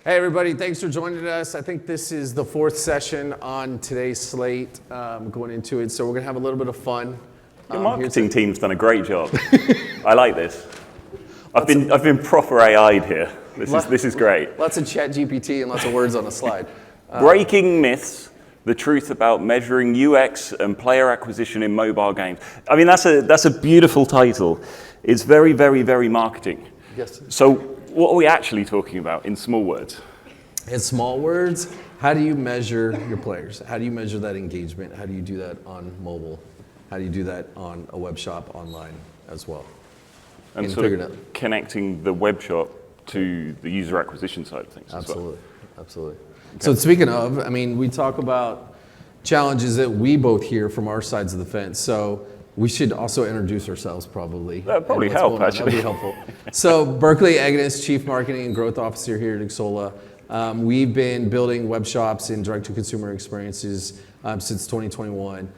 Hey everybody, thanks for joining us. I think this is the fourth session on today's slate going into it, so we're gonna have a little bit of fun. Your marketing team's done a great job. I like this. I've been proper AI'd here. This is great. Lots of chat GPT and lots of words on a slide. Breaking myths, the truth about measuring UX and player acquisition in mobile games. I mean, that's a beautiful title. It's very, very, very marketing. Yes. So what are we actually talking about in small words? In small words, how do you measure your players? How do you measure that engagement? How do you do that on mobile? How do you do that on a web shop online as well? And sort of connecting the web shop to the user acquisition side of things as well. Absolutely. Okay. So speaking of, I mean, we talk about challenges that we both hear from our sides of the fence. So we should also introduce ourselves probably. That would probably help, actually. That would be helpful. So Berkley, Egenes, Chief Marketing and Growth Officer here at Xsolla. We've been building web shops and direct-to-consumer experiences since 2021.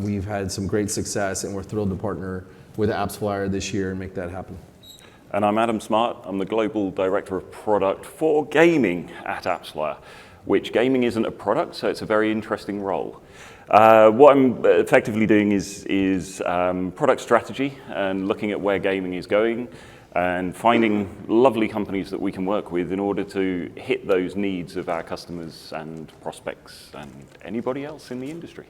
We've had some great success, and we're thrilled to partner with AppsFlyer this year and make that happen. And I'm Adam Smart. I'm the Global Director of Product for Gaming at AppsFlyer, which gaming isn't a product, so it's a very interesting role. What I'm effectively doing is product strategy and looking at where gaming is going and finding lovely companies that we can work with in order to hit those needs of our customers and prospects and anybody else in the industry.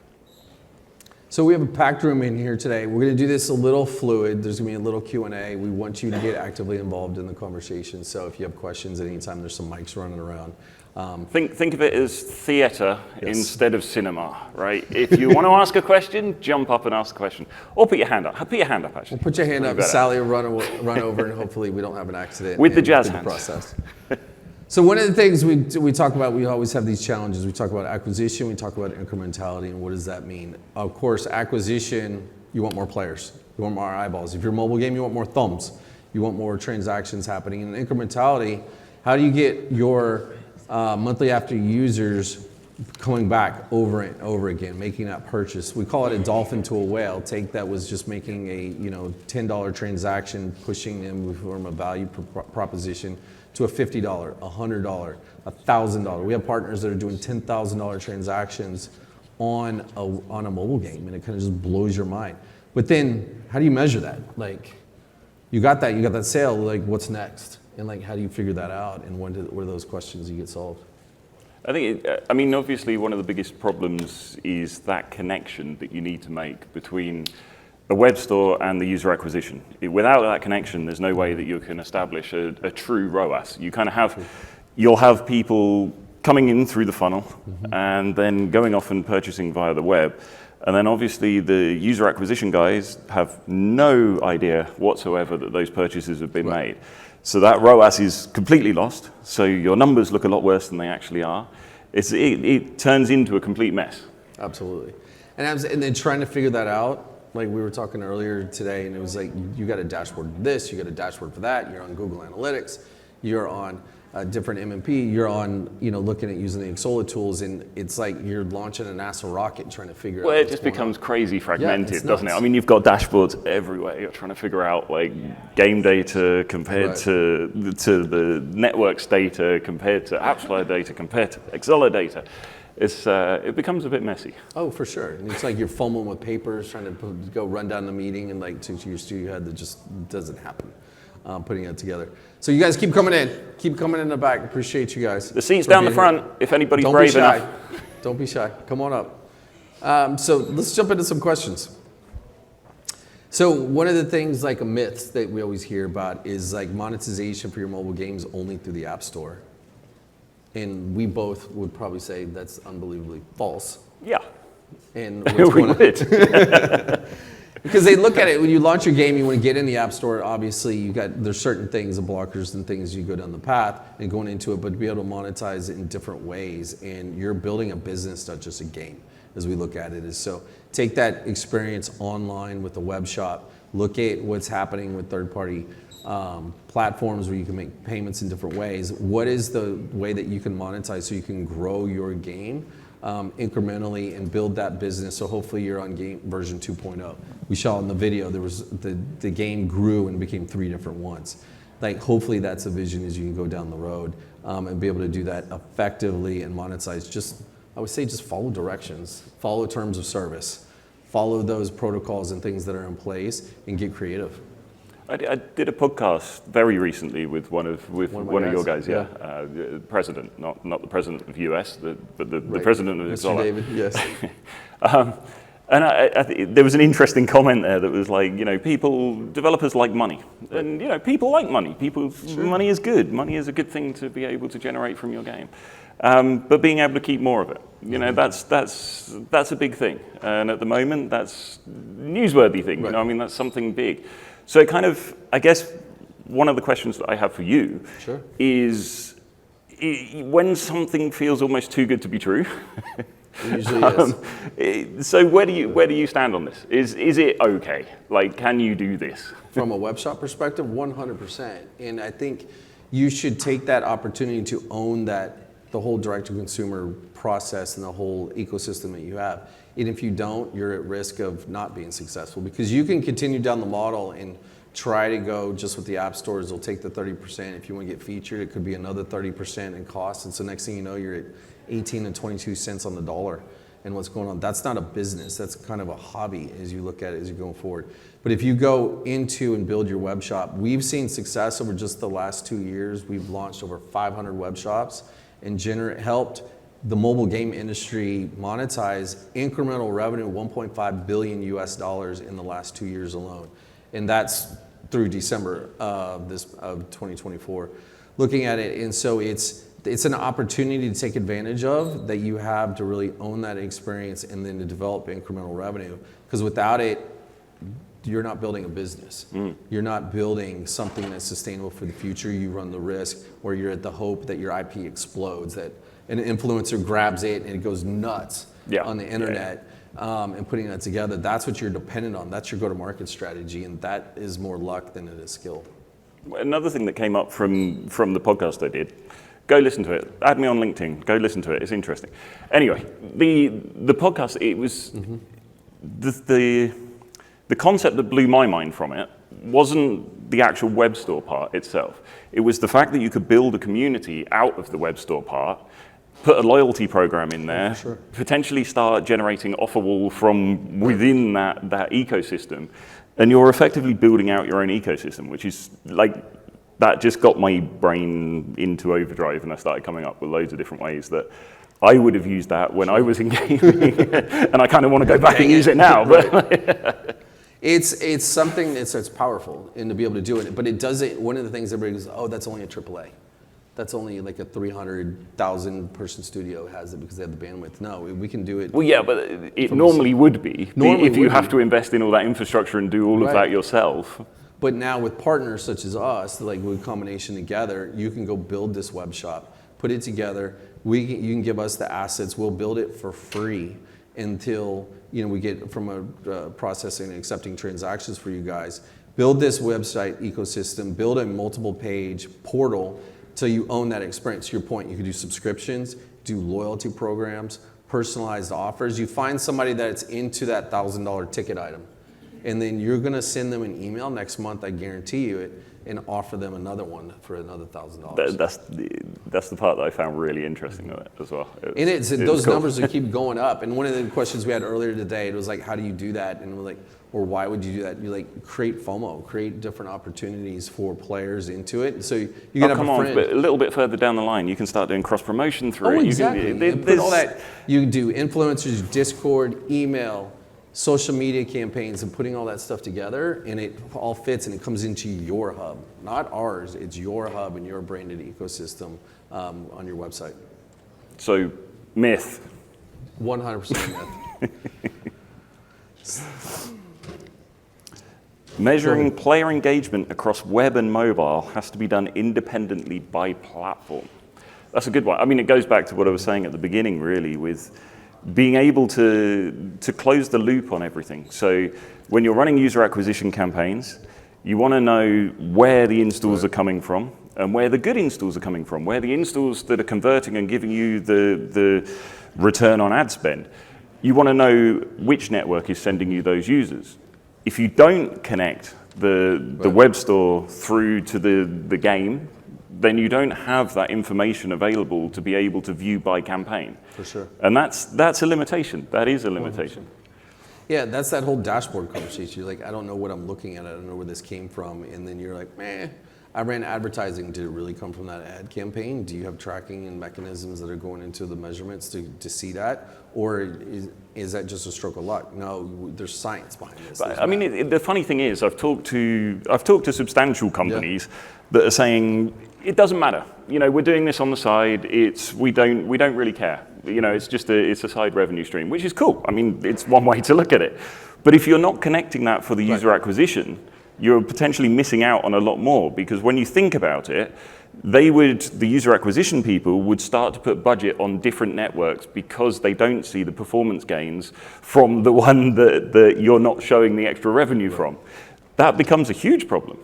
So we have a packed room in here today. We're going to do this a little fluid. There's going to be a little Q&A. We want you to get actively involved in the conversation. So if you have questions at any time, there's some mics running around. Think of it as theater instead of cinema, right? If you want to ask a question, jump up and ask a question. Or put your hand up. Put your hand up, actually. Well, put your hand up. Sally will run over, and hopefully we don't have an accident. With the jazz hands. Process. So one of the things we talk about, we always have these challenges. We talk about acquisition, we talk about incrementality, and what does that mean? Of course, acquisition, you want more players. You want more eyeballs. If you're a mobile game, you want more thumbs. You want more transactions happening. And incrementality, how do you get your monthly active users coming back over and over again, making that purchase? We call it a dolphin to a whale. Take that was just making a $10 transaction, pushing them from a value proposition to a $50, $100, $1,000. We have partners that are doing $10,000 transactions on a mobile game, and it kind of just blows your mind. But then, how do you measure that? Like, you got that sale. Like, what's next? And like, how do you figure that out? And what are those questions you get solved? I think, obviously one of the biggest problems is that connection that you need to make between a web store and the user acquisition. Without that connection, there's no way that you can establish a true ROAS. You kind of you'll have people coming in through the funnel and then going off and purchasing via the web. And then obviously the user acquisition guys have no idea whatsoever that those purchases have been made. So that ROAS is completely lost. So your numbers look a lot worse than they actually are. It turns into a complete mess. Absolutely. And then trying to figure that out, like we were talking earlier today, and it was like, you got a dashboard for this, you got a dashboard for that, you're on Google Analytics, you're on different MMP, you're on, looking at using the Xsolla tools, and it's like you're launching a NASA rocket trying to figure out. Well, it just becomes crazy fragmented, doesn't it? I mean, you've got dashboards everywhere. You're trying to figure out like game data compared to the network's data, compared to AppsFlyer data, compared to Xsolla data. It becomes a bit messy. Oh, for sure. And it's like you're fumbling with papers, trying to go run down the meeting, and like to your studio head, that just doesn't happen. Putting it together. So you guys keep coming in the back. Appreciate you guys. The seats down the front, if anybody's brave enough. Don't be shy. Come on up. So let's jump into some questions. So one of the things, like a myth that we always hear about, is like monetization for your mobile games only through the App Store. And we both would probably say that's unbelievably false. Yeah. And we would. Because they look at it, when you launch your game, you want to get in the App Store, obviously there's certain things, the blockers and things you go down the path and going into it, but to be able to monetize it in different ways. And you're building a business, not just a game, as we look at it. So take that experience online with the web shop, look at what's happening with third-party platforms where you can make payments in different ways. What is the way that you can monetize so you can grow your game incrementally and build that business? So hopefully you're on game version 2.0. We saw in the video, there was the game grew and became 3 different ones. Like, hopefully that's a vision as you can go down the road and be able to do that effectively and monetize. Just, I would say, just follow directions, follow terms of service, follow those protocols and things that are in place, and get creative. I did a podcast very recently with one of your guys, the president, not the president of US, but the president of Mr. Xsolla. David, yes. And there was an interesting comment there that was like, developers like money, and people like money. Money is good. Money is a good thing to be able to generate from your game, but being able to keep more of it, that's a big thing. And at the moment, that's a newsworthy thing. Right. That's something big. So I guess one of the questions that I have for you is when something feels almost too good to be true. It usually is. So where do you stand on this? Is it okay? Like, can you do this? From a web shop perspective, 100%. And I think you should take that opportunity to own the whole direct-to-consumer process and the whole ecosystem that you have. And if you don't, you're at risk of not being successful, because you can continue down the model and try to go just with the app stores. They'll take the 30%. If you want to get featured, it could be another 30% in cost. And so next thing you know, you're at 18 and 22 cents on the dollar and what's going on. That's not a business. That's kind of a hobby as you look at it as you're going forward. But if you go into and build your web shop, we've seen success over just the last 2 years. We've launched over 500 web shops and helped the mobile game industry monetize incremental revenue, $1.5 billion US in the last 2 years alone. And that's through December of 2024. Looking at it, and so it's an opportunity to take advantage of, that you have to really own that experience and then to develop incremental revenue. Because without it, you're not building a business. You're not building something that's sustainable for the future. You run the risk where you're at the hope that your IP explodes, that an influencer grabs it and it goes nuts on the internet, and putting that together. That's what you're dependent on. That's your go-to-market strategy, and that is more luck than it is skill. Another thing that came up from the podcast I did, go listen to it. Add me on LinkedIn. Go listen to it. It's interesting. Anyway, the podcast, it was the concept that blew my mind from it wasn't the actual web store part itself. It was the fact that you could build a community out of the web store part, put a loyalty program in there, potentially start generating offer wall from within that ecosystem, and you're effectively building out your own ecosystem, which is like, that just got my brain into overdrive, and I started coming up with loads of different ways that I would have used that when I was in gaming, and I kind of want to go back and use it now. But it's something that's powerful, and to be able to do it, but it doesn't. One of the things everybody goes, oh, that's only a AAA. That's only like a 300,000 person studio has it because they have the bandwidth. No, we can do it. Well, yeah, but it normally would be if you have to invest in all that infrastructure and do all of that yourself. But now with partners such as us, like with combination together, you can go build this web shop, put it together. You can give us the assets. We'll build it for free until we get from a processing and accepting transactions for you guys. Build this website ecosystem. Build a multiple page portal till you own that experience. To your point, you can do subscriptions, do loyalty programs, personalized offers. You find somebody that's into that $1,000 ticket item, and then you're gonna send them an email next month, I guarantee you it, and offer them another one for another $1,000. That's the part that I found really interesting of it as well. Those numbers will keep going up. And one of the questions we had earlier today, it was like, how do you do that? And we're like, or why would you do that? You like create FOMO, create different opportunities for players into it. So you can have a friend. But a little bit further down the line, you can start doing cross promotion through it. Exactly. You can put all that. You can do influencers, Discord, email, social media campaigns, and putting all that stuff together, and it all fits and it comes into your hub, not ours. It's your hub and your branded ecosystem on your website. So, myth. 100% myth. Measuring player engagement across web and mobile has to be done independently by platform. That's a good one. I mean, it goes back to what I was saying at the beginning, really, with being able to close the loop on everything. So when you're running user acquisition campaigns, you want to know where the installs are coming from and where the good installs are coming from, where the installs that are converting and giving you the return on ad spend. You want to know which network is sending you those users. if you don't connect the web store through to the game, then you don't have that information available to be able to view by campaign. For sure. And that's a limitation. That is a limitation. Yeah, that's that whole dashboard conversation. You're like, I don't know what I'm looking at. I don't know where this came from. And then you're like, meh, I ran advertising. Did it really come from that ad campaign? Do you have tracking and mechanisms that are going into the measurements to see that? Or is that just a stroke of luck? No, there's science behind this. But, I mean, the funny thing is, I've talked to substantial companies that are saying, it doesn't matter. You know, we're doing this on the side. We don't really care. You know, it's a side revenue stream, which is cool. I mean, it's one way to look at it. But if you're not connecting that for the user acquisition, you're potentially missing out on a lot more, because when you think about it, the user acquisition people would start to put budget on different networks because they don't see the performance gains from the one that you're not showing the extra revenue from. That becomes a huge problem.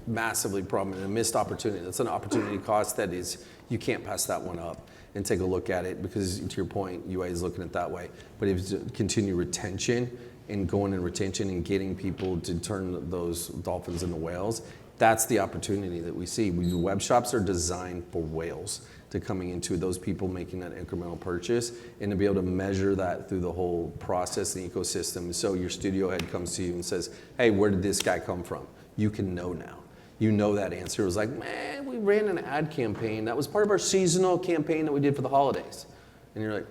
Massively problem, and a missed opportunity. That's an opportunity cost that is, you can't pass that one up and take a look at it, because to your point, UA is looking at it that way. But if you continue retention and going in retention and getting people to turn those dolphins into whales, that's the opportunity that we see. Web shops are designed for whales to coming into those people making that incremental purchase, and to be able to measure that through the whole process and ecosystem. So your studio head comes to you and says, hey, where did this guy come from? You can know now. You know that answer. It was like, man, we ran an ad campaign. That was part of our seasonal campaign that we did for the holidays. And you're like,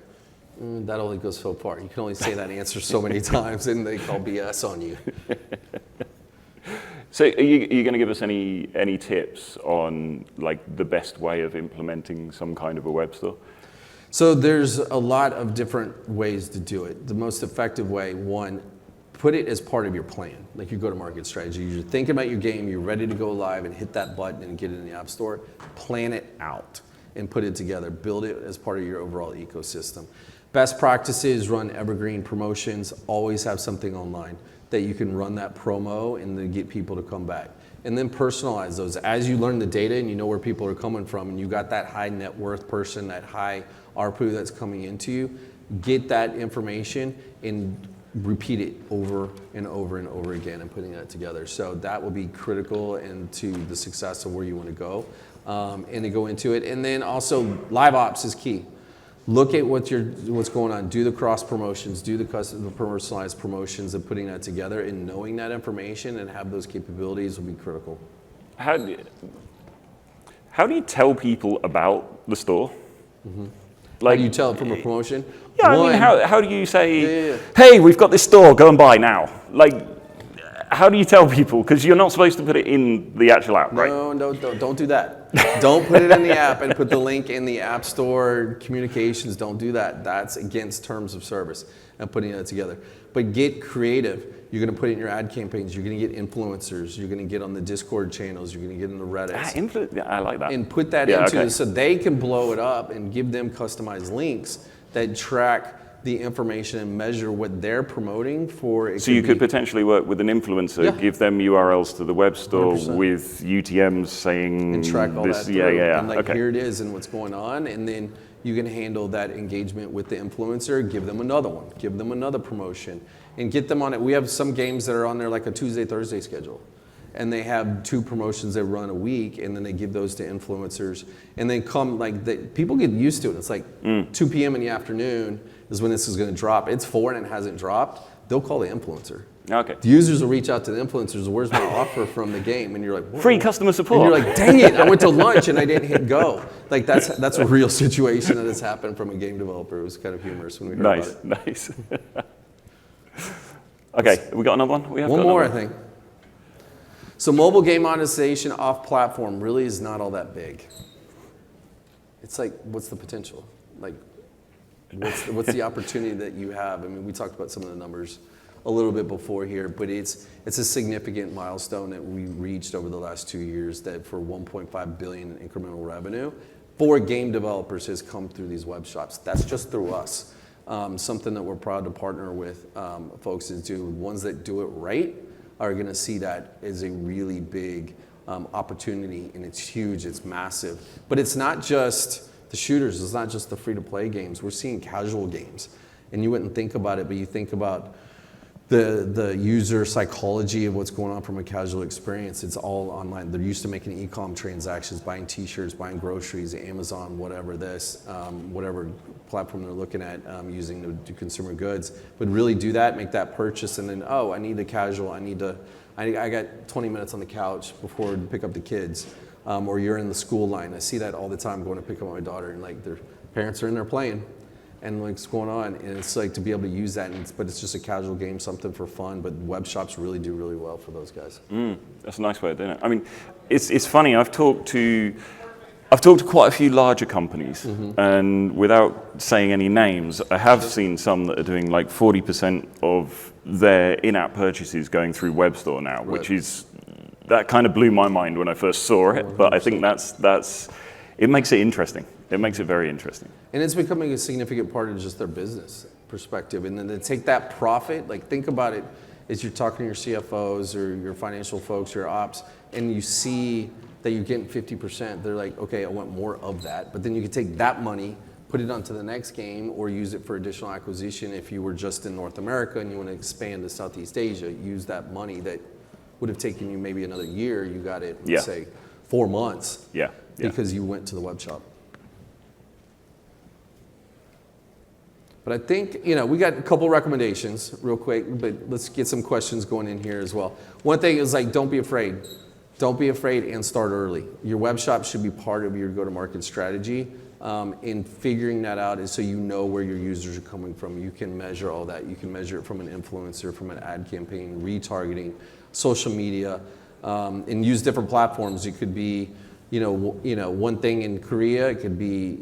that only goes so far. You can only say that answer so many times, and they call BS on you. So are you going to give us any tips on like the best way of implementing some kind of a web store? So there's a lot of different ways to do it. The most effective way, one, put it as part of your plan, like your go-to-market strategy. You're thinking about your game, you're ready to go live and hit that button and get it in the App Store. Plan it out and put it together. Build it as part of your overall ecosystem. Best practices, run evergreen promotions. Always have something online that you can run that promo and then get people to come back. And then personalize those. As you learn the data and you know where people are coming from, and you got that high net worth person, that high ARPU that's coming into you, get that information and repeat it over and over and over again and putting that together. So that will be critical into the success of where you want to go, and to go into it. And then also live ops is key. Look at what's going on. Do the cross promotions, do the personalized promotions, and putting that together and knowing that information and have those capabilities will be critical. How do you tell people about the store? Mm-hmm. Like, how do you tell it from a promotion? Yeah, I mean, how do you say, hey, we've got this store, go and buy now? Like, how do you tell people? Because you're not supposed to put it in the actual app, right? No, don't do that. Don't put it in the app and put the link in the App Store communications. Don't do that. That's against terms of service and putting that together. But get creative. You're going to put it in your ad campaigns. You're going to get influencers. You're going to get on the Discord channels. You're going to get in the Reddits. I like that. And put that into it so they can blow it up and give them customized links that track the information and measure what they're promoting for. So you could potentially work with an influencer, give them URLs to the web store 100%. With UTMs saying and track all this, that through. And like, okay. Here it is and what's going on, and then you can handle that engagement with the influencer, give them another one, give them another promotion, and get them on it. We have some games that are on there like a Tuesday, Thursday schedule. And they have 2 promotions they run a week, and then they give those to influencers. And they come, people get used to it. It's like 2 p.m. in the afternoon is when this is going to drop. It's 4 and it hasn't dropped. They'll call the influencer. Okay. The users will reach out to the influencers, where's my offer from the game? And you're like, whoa. Free customer support. And you're like, dang it, I went to lunch and I didn't hit go. Like that's a real situation that has happened from a game developer. It was kind of humorous when we heard about it. Nice. Okay, we got another one? We have one got more, another. I think. So mobile game monetization off platform really is not all that big. It's like, what's the potential? Like, what's the opportunity that you have? I mean, we talked about some of the numbers a little bit before here, but it's a significant milestone that we reached over the last 2 years, that for 1.5 billion in incremental revenue for game developers has come through these web shops. That's just through us. Something that we're proud to partner with folks is do. Ones that do it right are going to see that as a really big opportunity, and it's huge, it's massive. But it's not just the shooters, it's not just the free-to-play games. We're seeing casual games, and you wouldn't think about it, but you think about the user psychology of what's going on from a casual experience. It's all online. They're used to making e-com transactions, buying T-shirts, buying groceries, Amazon, whatever whatever platform they're looking at using to do consumer goods. But really do that, make that purchase, and then I need a casual. I got 20 minutes on the couch before to pick up the kids, or you're in the school line. I see that all the time going to pick up my daughter, and like their parents are in there playing. And like what's going on, and it's like to be able to use that, but it's just a casual game, something for fun. But web shops really do really well for those guys. That's a nice way of doing it. I mean, it's funny. I've talked to quite a few larger companies, and without saying any names, I have seen some that are doing like 40% of their in-app purchases going through web store now, which is that kind of blew my mind when I first saw it. 100%. But I think that's it makes it interesting. It makes it very interesting. And it's becoming a significant part of just their business perspective. And then to take that profit, like think about it as you're talking to your CFOs or your financial folks, your ops, and you see that you're getting 50%. They're like, okay, I want more of that. But then you can take that money, put it onto the next game, or use it for additional acquisition. If you were just in North America and you want to expand to Southeast Asia, use that money that would have taken you maybe another year. You got it, let's say, 4 months. Because you went to the web shop. But I think, we got a couple recommendations real quick, but let's get some questions going in here as well. One thing is like, don't be afraid. Don't be afraid and start early. Your web shop should be part of your go-to-market strategy. In figuring that out is so you know where your users are coming from. You can measure all that. You can measure it from an influencer, from an ad campaign, retargeting, social media, and use different platforms. It could be one thing in Korea, it could be,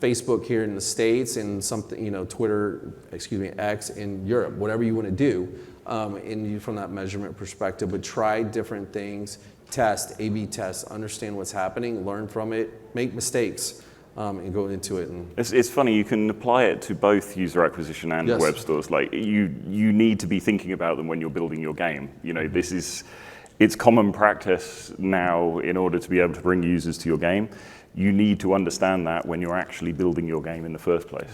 Facebook here in the States, and something, Twitter, X in Europe, whatever you want to do, from that measurement perspective. But try different things, test, A/B test, understand what's happening, learn from it, make mistakes, and go into it. And it's funny, you can apply it to both user acquisition and web stores. Like you need to be thinking about them when you're building your game. It's common practice now in order to be able to bring users to your game. You need to understand that when you're actually building your game in the first place.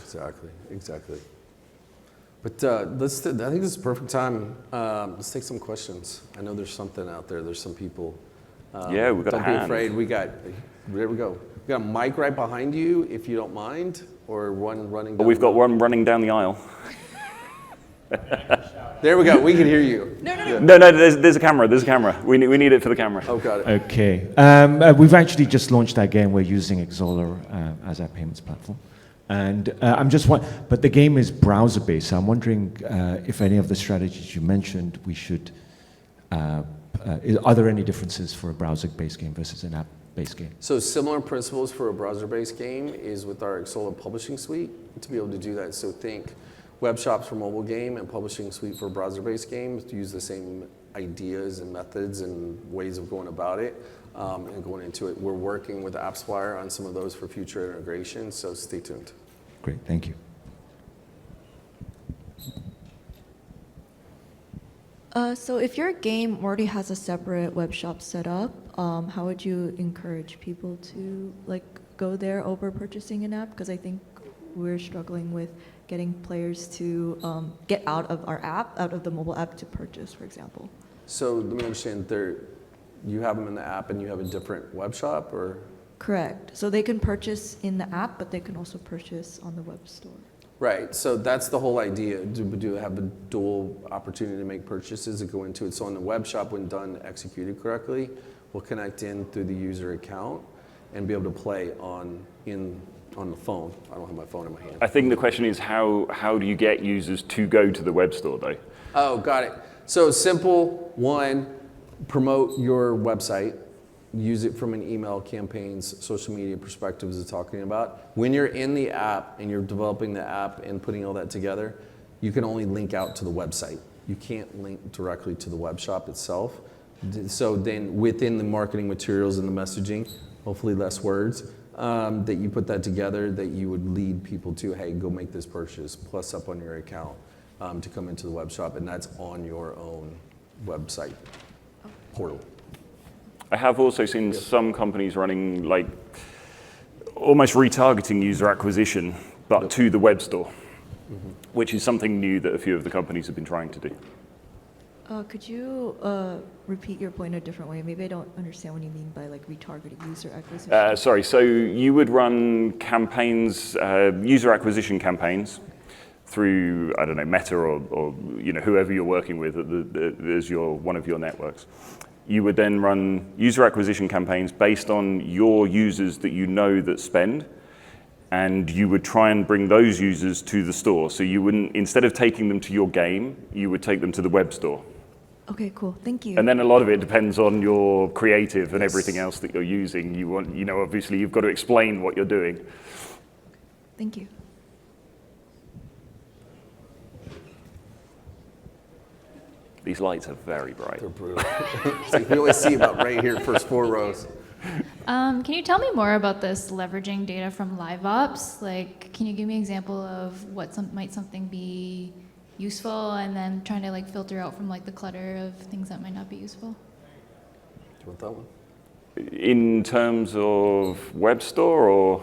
Exactly. But I think this is the perfect time. Let's take some questions. I know there's something out there. There's some people. We've got a hand. Don't be afraid. There we go. We got a mic right behind you, if you don't mind, or one running down. We've got one running down the aisle. There we go. We can hear you. No. There's a camera. There's a camera. We need it for the camera. Oh, got it. Okay. We've actually just launched our game. We're using Xsolla as our payments platform, and but the game is browser based. So I'm wondering if any of the strategies you mentioned we should. Are there any differences for a browser-based game versus an app-based game? So similar principles for a browser-based game is with our Xsolla publishing suite to be able to do that. So think web shops for mobile game and publishing suite for browser-based games to use the same ideas and methods and ways of going about it and going into it. We're working with AppsFlyer on some of those for future integration, so stay tuned. Great, thank you. So if your game already has a separate web shop set up, how would you encourage people to go there over purchasing an app? Because I think we're struggling with getting players to get out of our app, out of the mobile app to purchase, for example. So let me understand, you have them in the app and you have a different web shop, or? Correct. So they can purchase in the app, but they can also purchase on the web store. Right, so that's the whole idea. Do have a dual opportunity to make purchases and go into it. So on the web shop, when done, executed correctly, we'll connect in through the user account and be able to play on the phone. I don't have my phone in my hand. I think the question is how do you get users to go to the web store though? Oh, got it. So simple, one, promote your website. Use it from an email campaigns, social media perspective as talking about. When you're in the app and you're developing the app and putting all that together, you can only link out to the website. You can't link directly to the web shop itself. So then within the marketing materials and the messaging, hopefully less words, that you put that together, that you would lead people to, hey, go make this purchase, plus up on your account to come into the web shop, and that's on your own website portal. I have also seen some companies running almost retargeting user acquisition, but to the web store, which is something new that a few of the companies have been trying to do. Could you repeat your point a different way? Maybe I don't understand what you mean by like retargeting user acquisition. Sorry, so you would run campaigns, user acquisition campaigns through, I don't know, Meta or you know, whoever you're working with as one of your networks. You would then run user acquisition campaigns based on your users that you know that spend, and you would try and bring those users to the store. So you wouldn't, instead of taking them to your game, you would take them to the web store. Okay, cool. Thank you. And then a lot of it depends on your creative and everything else that you're using. You want, you know, obviously you've got to explain what you're doing. Thank you. These lights are very bright. They're brutal. So we always see about right here, first 4 rows. Can you tell me more about this leveraging data from live ops? Like, can you give me an example of what might something be useful, and then trying to like filter out from like the clutter of things that might not be useful? Do you want that one? In terms of web store or?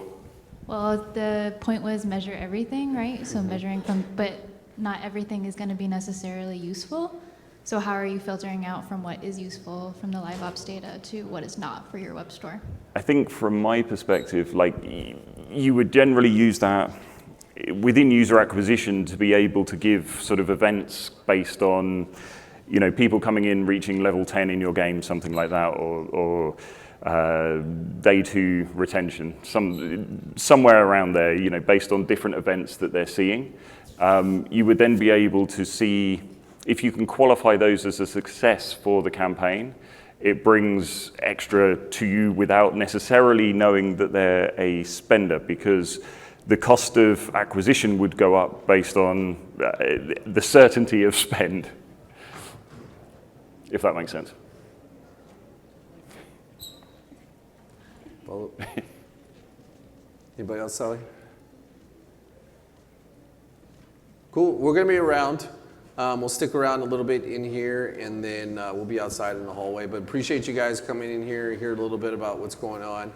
Well, the point was measure everything, right? So measuring from, but not everything is going to be necessarily useful. So how are you filtering out from what is useful from the live ops data to what is not for your web store? I think from my perspective, like you would generally use that within user acquisition to be able to give sort of events based on, you know, people coming in, reaching level 10 in your game, something like that, or day 2 retention, somewhere around there, you know, based on different events that they're seeing. You would then be able to see if you can qualify those as a success for the campaign. It brings extra to you without necessarily knowing that they're a spender, because the cost of acquisition would go up based on the certainty of spend, if that makes sense. Follow. Anybody else, Sally? Cool. We're going to be around. We'll stick around a little bit in here, and then we'll be outside in the hallway. But appreciate you guys coming in here, hear a little bit about what's going on.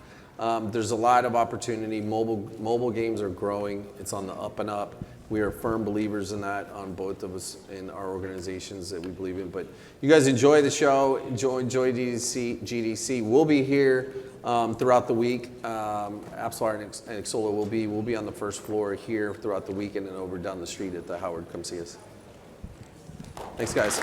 There's a lot of opportunity. Mobile games are growing. It's on the up and up. We are firm believers in that on both of us in our organizations that we believe in. But you guys enjoy the show. Enjoy GDC. We'll be here throughout the week. AppsFlyer and Xsolla will be on the first floor here throughout the week, and then over down the street at the Howard. Come see us. Thanks, guys.